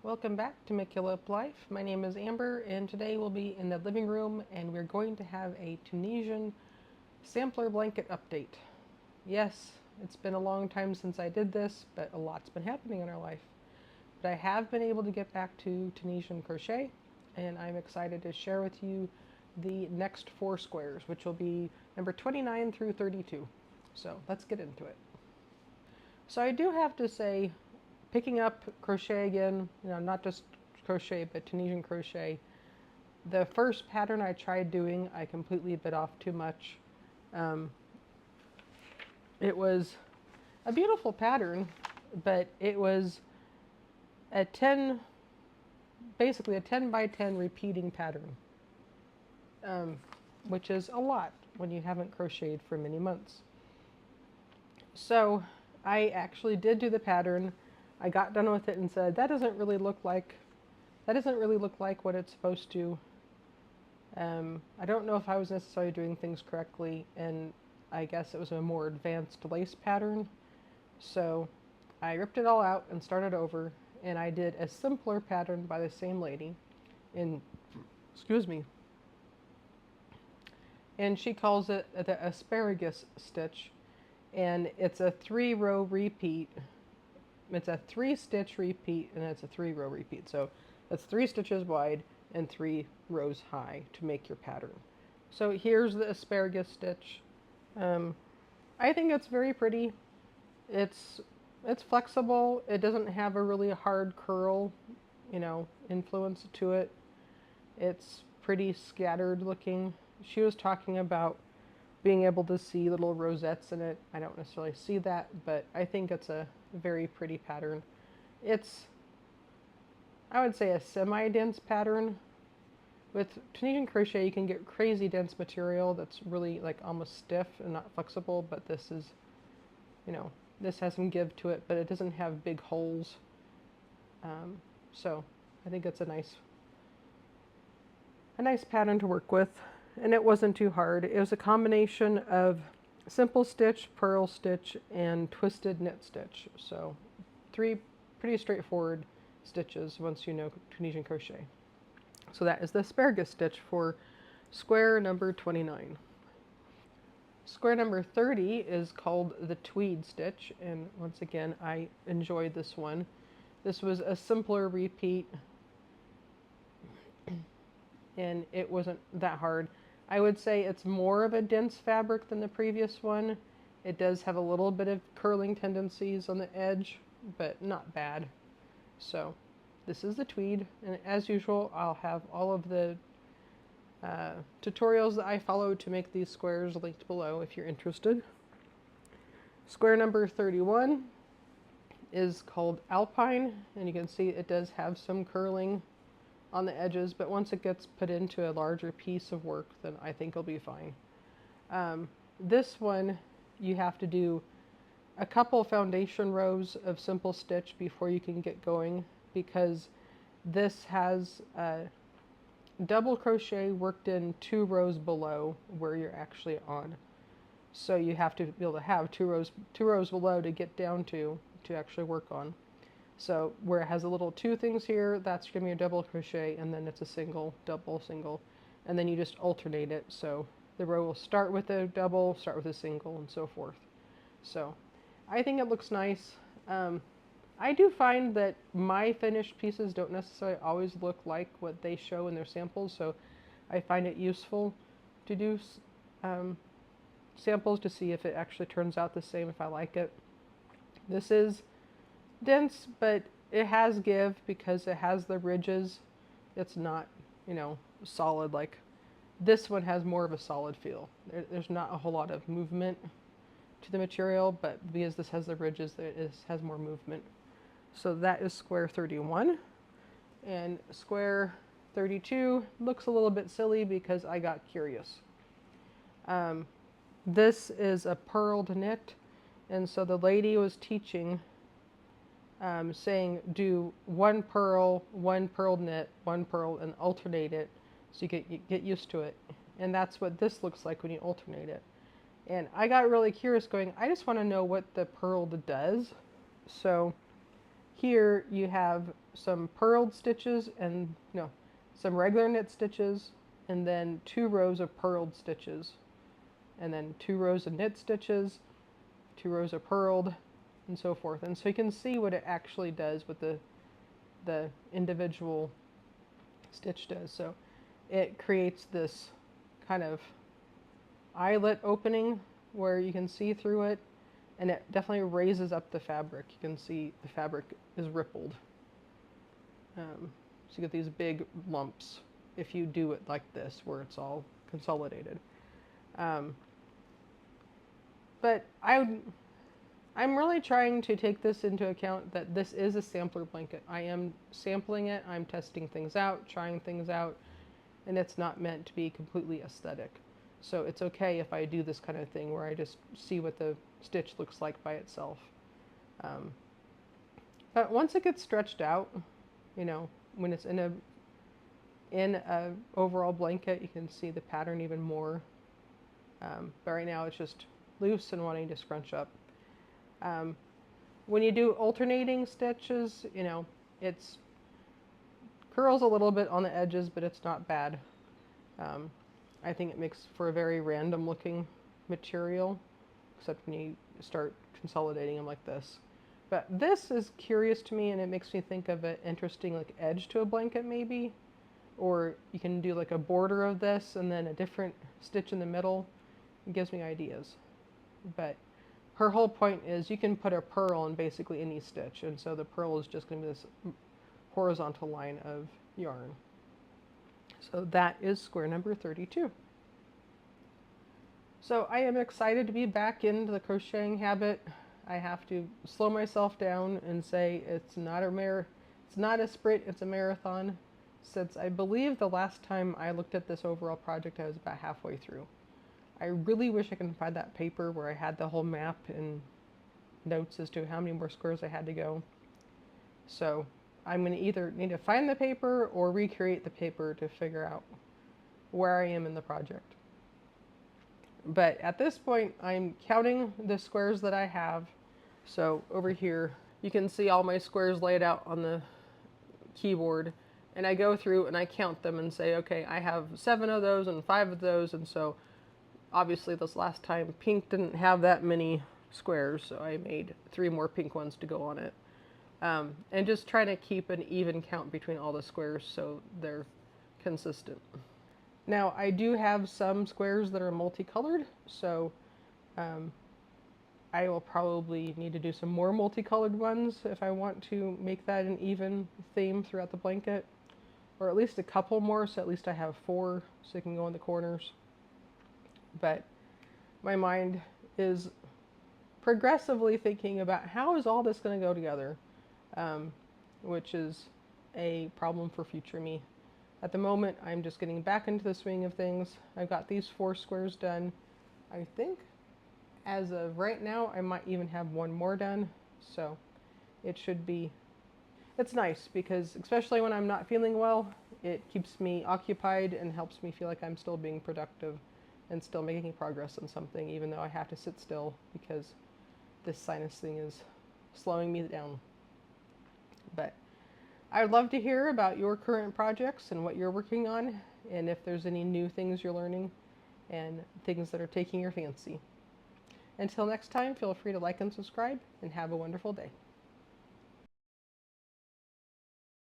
Welcome back to Make Your Lip Life. My name is Amber and today we'll be in the living room and we're going to have a Tunisian sampler blanket update. Yes, it's been a long time since I did this, but a lot's been happening in our life. But I have been able to get back to Tunisian crochet and I'm excited to share with you the next 4 squares, which will be number 29 through 32. So let's get into it. So I do have to say, picking up crochet again, not just crochet, but Tunisian crochet. The first pattern I tried doing, I completely bit off too much. It was a beautiful pattern, but it was a 10, basically a 10 by 10 repeating pattern, which is a lot when you haven't crocheted for many months. So I actually did do the pattern. I got done with it and said, that doesn't really look like what it's supposed to. I don't know if I was necessarily doing things correctly, and I guess it was a more advanced lace pattern. So I ripped it all out and started over, and I did a simpler pattern by the same lady in, excuse me, and she calls it the Asparagus Stitch, and it's a 3-row repeat. It's a 3-stitch repeat and it's a 3-row repeat. So that's 3 stitches wide and 3 rows high to make your pattern. So here's the asparagus stitch. I think it's very pretty. It's flexible. It doesn't have a really hard curl, influence to it. It's pretty scattered looking. She was talking about being able to see little rosettes in it. I don't necessarily see that, but I think it's a very pretty pattern. It's, I would say, a semi-dense pattern. With Tunisian crochet, you can get crazy dense material that's really like almost stiff and not flexible, but this is, this has some give to it, but it doesn't have big holes. So I think it's a nice pattern to work with. And it wasn't too hard. It was a combination of simple stitch, purl stitch, and twisted knit stitch. So 3 pretty straightforward stitches once you know Tunisian crochet. So that is the asparagus stitch for square number 29. Square number 30 is called the Tweed Stitch, and once again I enjoyed this one. This was a simpler repeat and it wasn't that hard. I would say it's more of a dense fabric than the previous one. It does have a little bit of curling tendencies on the edge, but not bad. So this is the tweed, and as usual I'll have all of the tutorials that I followed to make these squares linked below if you're interested. Square number 31 is called Alpine, and you can see it does have some curling on the edges, but once it gets put into a larger piece of work, then I think it'll be fine. This one, you have to do a couple foundation rows of simple stitch before you can get going, because this has double crochet worked in 2 rows below where you're actually on. So you have to be able to have two rows below to get down to actually work on. So where it has a little 2 things here, that's going to be a double crochet, and then it's a single, double, single, and then you just alternate it. So the row will start with a double, start with a single, and so forth. So I think it looks nice. I do find that my finished pieces don't necessarily always look like what they show in their samples, so I find it useful to do samples to see if it actually turns out the same, if I like it. This is dense, but it has give because it has the ridges. It's not, solid like this one has more of a solid feel. There's not a whole lot of movement to the material, but because this has the ridges, it has more movement. So that is square 31. And square 32 looks a little bit silly because I got curious. This is a purled knit, and so the lady was teaching, saying do 1 purl, 1 purled knit, 1 purl, and alternate it so you get used to it. And that's what this looks like when you alternate it. And I got really curious going, I just want to know what the purled does. So here you have some purled stitches and no, some regular knit stitches, and then 2 rows of purled stitches, and then 2 rows of knit stitches, 2 rows of purled, and so forth. And so you can see what it actually does, what the individual stitch does. So it creates this kind of eyelet opening where you can see through it, and it definitely raises up the fabric. You can see the fabric is rippled. So you get these big lumps if you do it like this, where it's all consolidated. But I'm really trying to take this into account that this is a sampler blanket. I am sampling it, I'm testing things out, trying things out, and it's not meant to be completely aesthetic. So it's okay if I do this kind of thing where I just see what the stitch looks like by itself. But once it gets stretched out, you know, when it's in a overall blanket, you can see the pattern even more. But right now it's just loose and wanting to scrunch up. When you do alternating stitches, you know, it's curls a little bit on the edges, but it's not bad. I think it makes for a very random looking material, except when you start consolidating them like this. But this is curious to me, and it makes me think of an interesting like edge to a blanket maybe. Or you can do like a border of this and then a different stitch in the middle. It gives me ideas. But her whole point is you can put a purl in basically any stitch, and so the purl is just going to be this horizontal line of yarn. So that is square number 32. So I am excited to be back into the crocheting habit. I have to slow myself down and say it's not a sprint, it's a marathon. Since I believe the last time I looked at this overall project, I was about halfway through. I really wish I could find that paper where I had the whole map and notes as to how many more squares I had to go. So I'm going to either need to find the paper or recreate the paper to figure out where I am in the project. But at this point, I'm counting the squares that I have. So over here, you can see all my squares laid out on the keyboard. And I go through and I count them and say, okay, I have 7 of those and 5 of those. And so obviously this last time pink didn't have that many squares, so I made 3 more pink ones to go on it. And just trying to keep an even count between all the squares so they're consistent. Now I do have some squares that are multicolored, so I will probably need to do some more multicolored ones if I want to make that an even theme throughout the blanket. Or at least a couple more, so at least I have 4 so they can go in the corners. But my mind is progressively thinking about how is all this going to go together, which is a problem for future me. At the moment, I'm just getting back into the swing of things. I've got these 4 squares done. I think as of right now, I might even have 1 more done, so it should be. It's nice because especially when I'm not feeling well, it keeps me occupied and helps me feel like I'm still being productive and still making progress on something, even though I have to sit still because this sinus thing is slowing me down. But I'd love to hear about your current projects and what you're working on, and if there's any new things you're learning and things that are taking your fancy. Until next time, feel free to like and subscribe, and have a wonderful day.